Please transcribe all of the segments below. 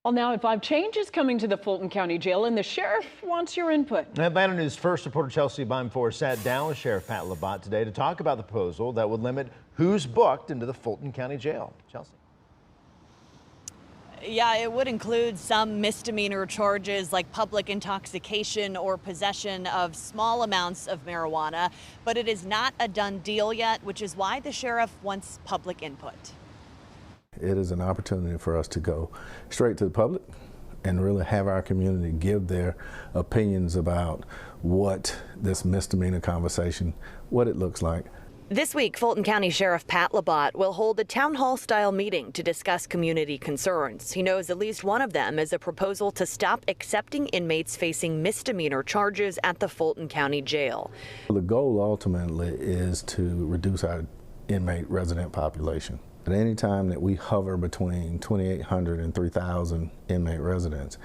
Well, now at 5, change is coming to the Fulton County Jail, and the sheriff wants your input. Atlanta News First reporter Chelsea Bimefore sat down with Sheriff Pat Labatt today to talk about the proposal that would limit who's booked into the Fulton County Jail. Chelsea. Yeah, it would include some misdemeanor charges like public intoxication or possession of small amounts of marijuana, but it is not a done deal yet, which is why the sheriff wants public input. It is an opportunity for us to go straight to the public and really have our community give their opinions about what this misdemeanor conversation, what it looks like. This week, Fulton County Sheriff Pat Labatt will hold a town hall style meeting to discuss community concerns. He knows at least one of them is a proposal to stop accepting inmates facing misdemeanor charges at the Fulton County Jail. The goal ultimately is to reduce our inmate resident population. At any time that we hover between 2,800 and 3,000 inmate residents,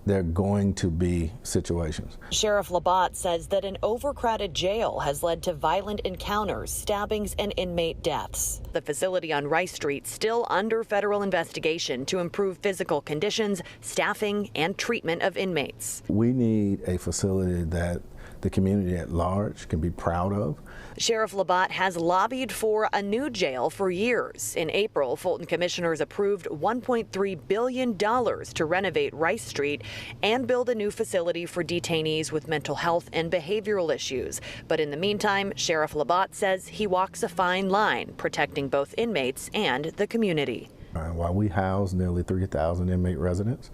there are going to be situations. Sheriff Labatt says that an overcrowded jail has led to violent encounters, stabbings, and inmate deaths. The facility on Rice Street still under federal investigation to improve physical conditions, staffing, and treatment of inmates. We need a facility that the community at large can be proud of. Sheriff Labatt has lobbied for a new jail for years. In April, Fulton commissioners approved $1.3 billion to renovate Rice Street and build a new facility for detainees with mental health and behavioral issues. But in the meantime, Sheriff Labatt says he walks a fine line, protecting both inmates and the community. While we house nearly 3,000 inmate residents,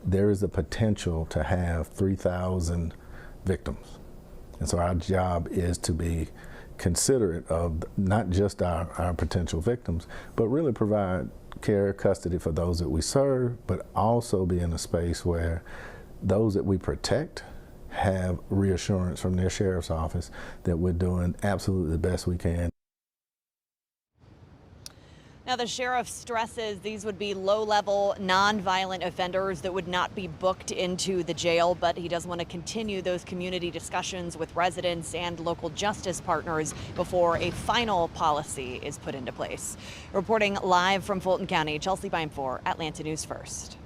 there is a potential to have 3,000 victims. And so our job is to be considerate of not just our potential victims, but really provide care, custody for those that we serve, but also be in a space where those that we protect have reassurance from their sheriff's office that we're doing absolutely the best we can. Now, the sheriff stresses these would be low-level, non-violent offenders that would not be booked into the jail, but he does want to continue those community discussions with residents and local justice partners before a final policy is put into place. Reporting live from Fulton County, Chelsea Bimefore, Atlanta News First.